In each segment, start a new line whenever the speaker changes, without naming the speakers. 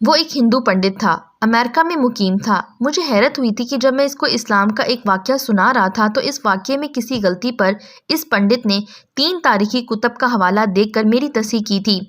وہ ایک ہندو پنڈت تھا، امریکہ میں مقیم تھا۔ مجھے حیرت ہوئی تھی کہ جب میں اس کو اسلام کا ایک واقعہ سنا رہا تھا تو اس واقعے میں کسی غلطی پر اس پنڈت نے 3 تاریخی کتب کا حوالہ دیکھ کر میری تصحیح کی تھی۔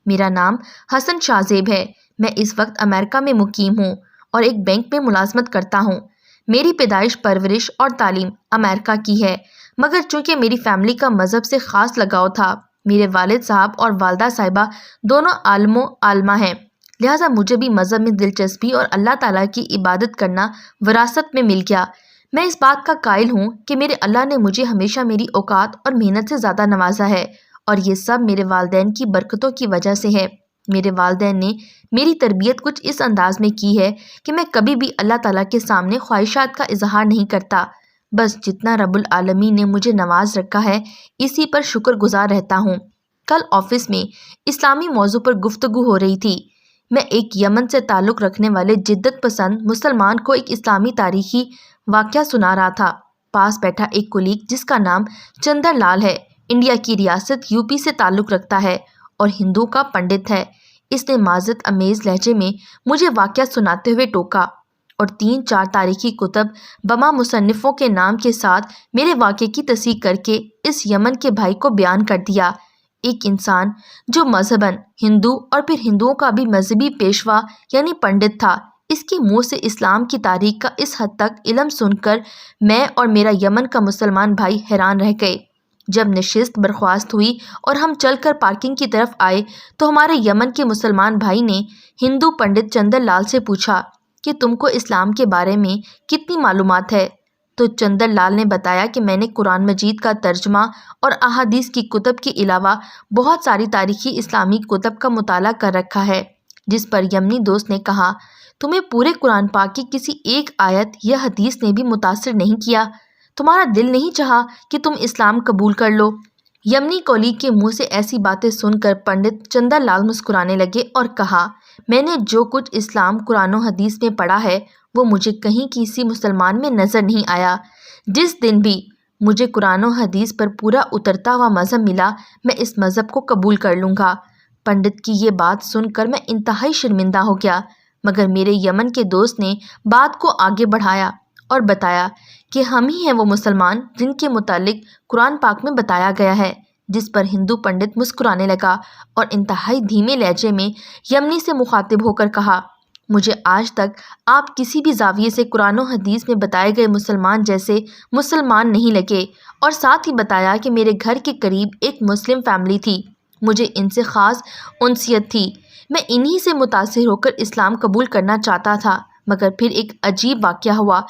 میرا نام حسن شاہ زیب ہے۔ میں اس وقت امریکہ میں مقیم ہوں اور ایک بینک میں ملازمت کرتا ہوں۔ میری پیدائش، پرورش اور تعلیم امریکہ کی ہے، مگر چونکہ میری فیملی کا مذہب سے خاص لگاؤ تھا، میرے والد صاحب اور والدہ صاحبہ دونوں عالم و عالمہ ہیں، لہٰذا مجھے بھی مذہب میں دلچسپی اور اللہ تعالیٰ کی عبادت کرنا وراثت میں مل گیا۔ میں اس بات کا قائل ہوں کہ میرے اللہ نے مجھے ہمیشہ میری اوقات اور محنت سے زیادہ نوازا ہے، اور یہ سب میرے والدین کی برکتوں کی وجہ سے ہے۔ میرے والدین نے میری تربیت کچھ اس انداز میں کی ہے کہ میں کبھی بھی اللہ تعالیٰ کے سامنے خواہشات کا اظہار نہیں کرتا، بس جتنا رب العالمین نے مجھے نواز رکھا ہے اسی پر شکر گزار رہتا ہوں۔ کل آفس میں اسلامی موضوع پر گفتگو ہو رہی تھی۔ میں ایک یمن سے تعلق رکھنے والے جدت پسند مسلمان کو ایک اسلامی تاریخی واقعہ سنا رہا تھا۔ پاس بیٹھا ایک کولیگ جس کا نام چندر لال ہے، انڈیا کی ریاست یوپی سے تعلق رکھتا ہے اور ہندو کا پنڈت ہے۔ اس نے معزت امیز لہجے میں مجھے واقعہ سناتے ہوئے ٹوکا اور 3-4 تاریخی کتب بما مصنفوں کے نام کے ساتھ میرے واقعے کی تصحیح کر کے اس یمن کے بھائی کو بیان کر دیا۔ ایک انسان جو مذہباً ہندو اور پھر ہندوؤں کا بھی مذہبی پیشوا یعنی پنڈت تھا، اس کے منہ سے اسلام کی تاریخ کا اس حد تک علم سن کر میں اور میرا یمن کا مسلمان بھائی حیران رہ گئے۔ جب نشست برخاست ہوئی اور ہم چل کر پارکنگ کی طرف آئے تو ہمارے یمن کے مسلمان بھائی نے ہندو پنڈت چندر لال سے پوچھا کہ تم کو اسلام کے بارے میں کتنی معلومات ہے؟ تو چندر لال نے بتایا کہ میں نے قرآن مجید کا ترجمہ اور احادیث کی کتب کے علاوہ بہت ساری تاریخی اسلامی کتب کا مطالعہ کر رکھا ہے۔ جس پر یمنی دوست نے کہا، تمہیں پورے قرآن پاک کی کسی ایک آیت یا حدیث نے بھی متاثر نہیں کیا؟ تمہارا دل نہیں چاہا کہ تم اسلام قبول کر لو؟ یمنی کولیگ کے منہ سے ایسی باتیں سن کر پنڈت چندر لال مسکرانے لگے اور کہا، میں نے جو کچھ اسلام قرآن و حدیث میں پڑھا ہے وہ مجھے کہیں کسی مسلمان میں نظر نہیں آیا۔ جس دن بھی مجھے قرآن و حدیث پر پورا اترتا ہوا مذہب ملا، میں اس مذہب کو قبول کر لوں گا۔ پنڈت کی یہ بات سن کر میں انتہائی شرمندہ ہو گیا، مگر میرے یمن کے دوست نے بات کو آگے بڑھایا اور بتایا کہ ہم ہی ہیں وہ مسلمان جن کے متعلق قرآن پاک میں بتایا گیا ہے۔ جس پر ہندو پنڈت مسکرانے لگا اور انتہائی دھیمے لہجے میں یمنی سے مخاطب ہو کر کہا، مجھے آج تک آپ کسی بھی زاویے سے قرآن و حدیث میں بتائے گئے مسلمان جیسے مسلمان نہیں لگے، اور ساتھ ہی بتایا کہ میرے گھر کے قریب ایک مسلم فیملی تھی، مجھے ان سے خاص انسیت تھی، میں انہی سے متاثر ہو کر اسلام قبول کرنا چاہتا تھا۔ مگر پھر ایک عجیب واقعہ ہوا۔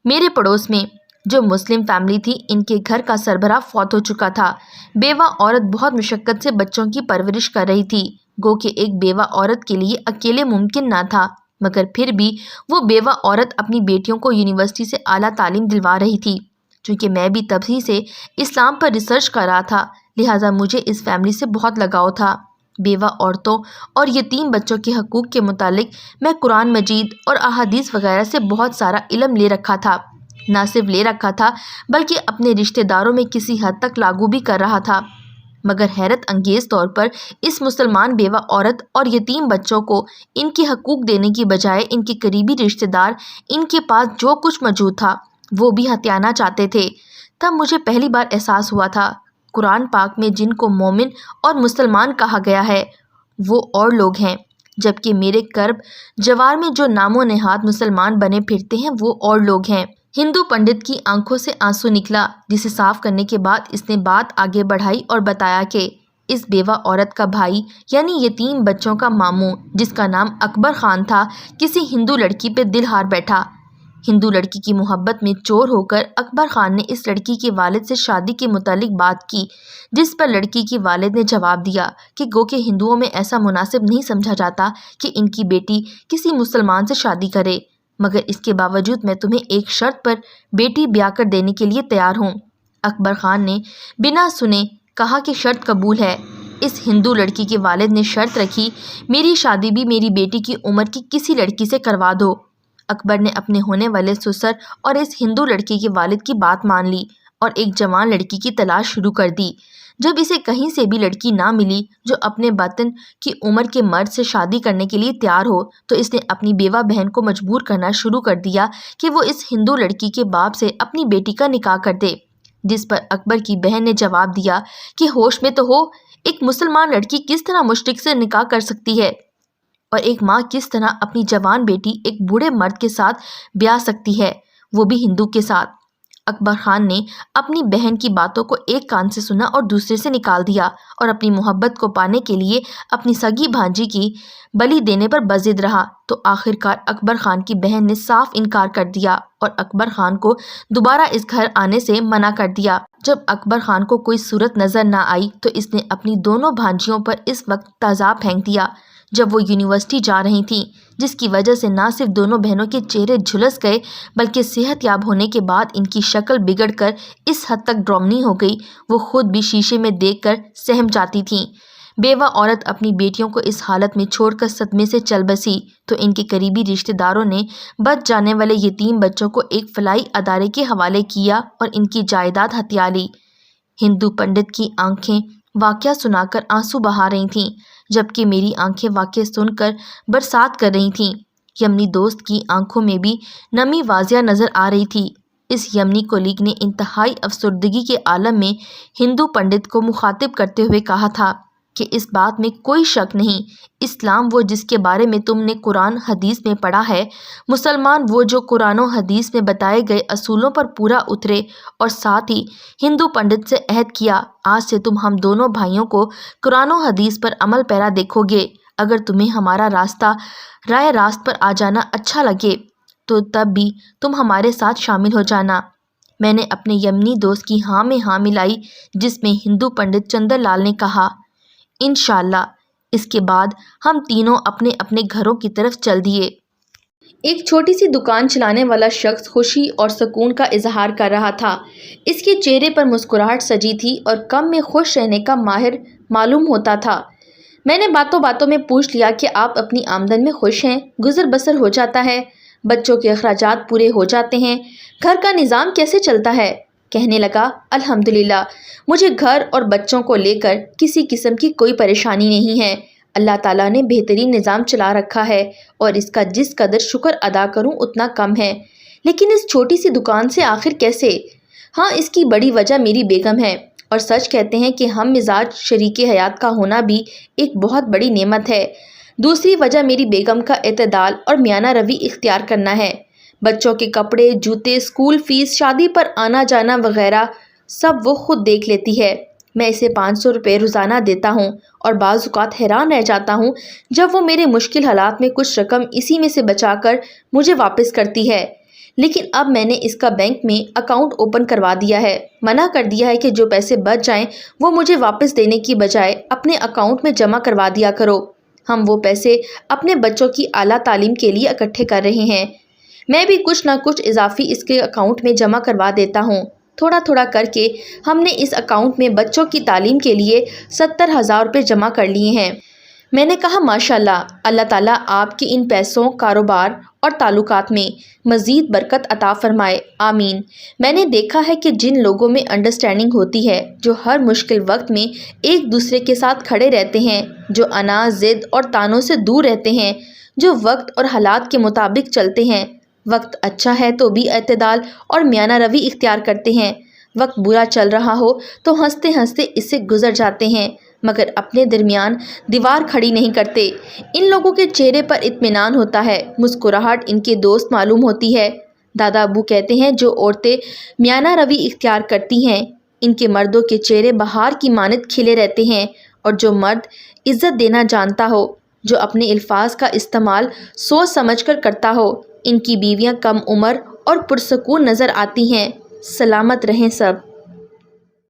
میرے پڑوس میں جو مسلم فیملی تھی، ان کے گھر کا سربراہ فوت ہو چکا تھا۔ بیوہ عورت بہت مشقت سے بچوں کی پرورش کر رہی تھی، گو کہ ایک بیوہ عورت کے لیے اکیلے ممکن نہ تھا، مگر پھر بھی وہ بیوہ عورت اپنی بیٹیوں کو یونیورسٹی سے اعلیٰ تعلیم دلوا رہی تھی۔ چونکہ میں بھی تبھی سے اسلام پر ریسرچ کر رہا تھا، لہٰذا مجھے اس فیملی سے بہت لگاؤ تھا۔ بیوہ عورتوں اور یتیم بچوں کے حقوق کے متعلق میں قرآن مجید اور احادیث وغیرہ سے بہت سارا علم لے رکھا تھا، نہ صرف لے رکھا تھا بلکہ اپنے رشتہ داروں میں کسی حد تک لاگو بھی کر رہا تھا۔ مگر حیرت انگیز طور پر اس مسلمان بیوہ عورت اور یتیم بچوں کو ان کے حقوق دینے کی بجائے ان کے قریبی رشتہ دار ان کے پاس جو کچھ موجود تھا وہ بھی ہتھیانا چاہتے تھے۔ تب مجھے پہلی بار احساس ہوا تھا، قرآن پاک میں جن کو مومن اور مسلمان کہا گیا ہے وہ اور لوگ ہیں، جبکہ میرے کرب جوار میں جو نام و نہاد مسلمان بنے پھرتے ہیں وہ اور لوگ ہیں۔ ہندو پنڈت کی آنکھوں سے آنسو نکلا، جسے صاف کرنے کے بعد اس نے بات آگے بڑھائی اور بتایا کہ اس بیوہ عورت کا بھائی یعنی یتیم بچوں کا ماموں جس کا نام اکبر خان تھا، کسی ہندو لڑکی پہ دل ہار بیٹھا۔ ہندو لڑکی کی محبت میں چور ہو کر اکبر خان نے اس لڑکی کے والد سے شادی کے متعلق بات کی، جس پر لڑکی کی والد نے جواب دیا کہ گو کہ ہندوؤں میں ایسا مناسب نہیں سمجھا جاتا کہ ان کی بیٹی کسی مسلمان سے شادی کرے، مگر اس کے باوجود میں تمہیں ایک شرط پر بیٹی بیاہ کر دینے کے لیے تیار ہوں۔ اکبر خان نے بنا سنے کہا کہ شرط قبول ہے۔ اس ہندو لڑکی کے والد نے شرط رکھی، میری شادی بھی میری بیٹی کی عمر کی کسی لڑکی سے کروا دو۔ اکبر نے اپنے ہونے والے سسر اور اس ہندو لڑکی کے والد کی بات مان لی اور ایک جوان لڑکی کی تلاش شروع کر دی۔ جب اسے کہیں سے بھی لڑکی نہ ملی جو اپنے باطن کی عمر کے مرد سے شادی کرنے کے لیے تیار ہو تو اس نے اپنی بیوہ بہن کو مجبور کرنا شروع کر دیا کہ وہ اس ہندو لڑکی کے باپ سے اپنی بیٹی کا نکاح کر دے، جس پر اکبر کی بہن نے جواب دیا کہ ہوش میں تو ہو، ایک مسلمان لڑکی کس طرح مشرک سے نکاح کر سکتی ہے، اور ایک ماں کس طرح اپنی جوان بیٹی ایک بوڑھے مرد کے ساتھ بیاہ سکتی ہے، وہ بھی ہندو کے ساتھ۔ اکبر خان نے اپنی بہن کی باتوں کو ایک کان سے سنا اور دوسرے سے نکال دیا، اور اپنی محبت کو پانے کے لیے اپنی سگی بھانجی کی بلی دینے پر بضد رہا تو آخرکار اکبر خان کی بہن نے صاف انکار کر دیا اور اکبر خان کو دوبارہ اس گھر آنے سے منع کر دیا۔ جب اکبر خان کو کوئی صورت نظر نہ آئی تو اس نے اپنی دونوں بھانجیوں پر اس وقت تیزاب پھینک دیا جب وہ یونیورسٹی جا رہی تھیں، جس کی وجہ سے نہ صرف دونوں بہنوں کے چہرے جھلس گئے بلکہ صحت یاب ہونے کے بعد ان کی شکل بگڑ کر اس حد تک ڈراؤنی ہو گئی وہ خود بھی شیشے میں دیکھ کر سہم جاتی تھیں۔ بیوہ عورت اپنی بیٹیوں کو اس حالت میں چھوڑ کر صدمے سے چل بسی تو ان کے قریبی رشتہ داروں نے بچ جانے والے یتیم بچوں کو ایک فلاحی ادارے کے حوالے کیا اور ان کی جائیداد ہتھیا لی۔ ہندو پنڈت کی آنکھیں واقعہ سنا کر آنسو بہا رہی تھیں جبکہ میری آنکھیں واقعہ سن کر برسات کر رہی تھیں۔ یمنی دوست کی آنکھوں میں بھی نمی واضح نظر آ رہی تھی۔ اس یمنی کولیگ نے انتہائی افسردگی کے عالم میں ہندو پنڈت کو مخاطب کرتے ہوئے کہا تھا کہ اس بات میں کوئی شک نہیں، اسلام وہ جس کے بارے میں تم نے قرآن حدیث میں پڑھا ہے، مسلمان وہ جو قرآن و حدیث میں بتائے گئے اصولوں پر پورا اترے، اور ساتھ ہی ہندو پنڈت سے عہد کیا آج سے تم ہم دونوں بھائیوں کو قرآن و حدیث پر عمل پیرا دیکھو گے، اگر تمہیں ہمارا راستہ رائے راست پر آ جانا اچھا لگے تو تب بھی تم ہمارے ساتھ شامل ہو جانا۔ میں نے اپنے یمنی دوست کی ہاں میں ہاں ملائی جس میں ہندو پنڈت چندر لال نے کہا انشاءاللہ۔ اس کے بعد ہم تینوں اپنے اپنے گھروں کی طرف چل دیے۔ ایک چھوٹی سی دکان چلانے والا شخص خوشی اور سکون کا اظہار کر رہا تھا، اس کے چہرے پر مسکراہٹ سجی تھی اور کم میں خوش رہنے کا ماہر معلوم ہوتا تھا۔ میں نے باتوں باتوں میں پوچھ لیا کہ آپ اپنی آمدن میں خوش ہیں، گزر بسر ہو جاتا ہے، بچوں کے اخراجات پورے ہو جاتے ہیں، گھر کا نظام کیسے چلتا ہے؟ کہنے لگا الحمدللہ، مجھے گھر اور بچوں کو لے کر کسی قسم کی کوئی پریشانی نہیں ہے، اللہ تعالیٰ نے بہترین نظام چلا رکھا ہے اور اس کا جس قدر شکر ادا کروں اتنا کم ہے، لیکن اس چھوٹی سی دکان سے آخر کیسے؟ ہاں، اس کی بڑی وجہ میری بیگم ہے، اور سچ کہتے ہیں کہ ہم مزاج شریک حیات کا ہونا بھی ایک بہت بڑی نعمت ہے۔ دوسری وجہ میری بیگم کا اعتدال اور میانہ روی اختیار کرنا ہے۔ بچوں کے کپڑے، جوتے، اسکول فیس، شادی پر آنا جانا وغیرہ سب وہ خود دیکھ لیتی ہے۔ میں اسے 500 روپے روزانہ دیتا ہوں اور بعض اوقات حیران رہ جاتا ہوں جب وہ میرے مشکل حالات میں کچھ رقم اسی میں سے بچا کر مجھے واپس کرتی ہے، لیکن اب میں نے اس کا بینک میں اکاؤنٹ اوپن کروا دیا ہے، منع کر دیا ہے کہ جو پیسے بچ جائیں وہ مجھے واپس دینے کی بجائے اپنے اکاؤنٹ میں جمع کروا دیا کرو۔ ہم وہ پیسے اپنے بچوں کی اعلیٰ تعلیم کے لیے اکٹھے کر رہے ہیں، میں بھی کچھ نہ کچھ اضافی اس کے اکاؤنٹ میں جمع کروا دیتا ہوں۔ تھوڑا تھوڑا کر کے ہم نے اس اکاؤنٹ میں بچوں کی تعلیم کے لیے 70,000 روپے جمع کر لیے ہیں۔ میں نے کہا ماشاءاللہ، اللہ تعالیٰ آپ کے ان پیسوں، کاروبار اور تعلقات میں مزید برکت عطا فرمائے، آمین۔ میں نے دیکھا ہے کہ جن لوگوں میں انڈرسٹینڈنگ ہوتی ہے، جو ہر مشکل وقت میں ایک دوسرے کے ساتھ کھڑے رہتے ہیں، جو انا، ضد اور طعنوں سے دور رہتے ہیں، جو وقت اور حالات کے مطابق چلتے ہیں، وقت اچھا ہے تو بھی اعتدال اور میانہ روی اختیار کرتے ہیں، وقت برا چل رہا ہو تو ہنستے ہنستے اس سے گزر جاتے ہیں، مگر اپنے درمیان دیوار کھڑی نہیں کرتے۔ ان لوگوں کے چہرے پر اطمینان ہوتا ہے، مسکراہٹ ان کے دوست معلوم ہوتی ہے۔ دادا ابو کہتے ہیں جو عورتیں میانہ روی اختیار کرتی ہیں ان کے مردوں کے چہرے بہار کی مانند کھلے رہتے ہیں، اور جو مرد عزت دینا جانتا ہو، جو اپنے الفاظ کا استعمال سوچ سمجھ کر کرتا ہو، ان کی بیویاں کم عمر اور پرسکون نظر آتی ہیں۔ سلامت رہیں سب۔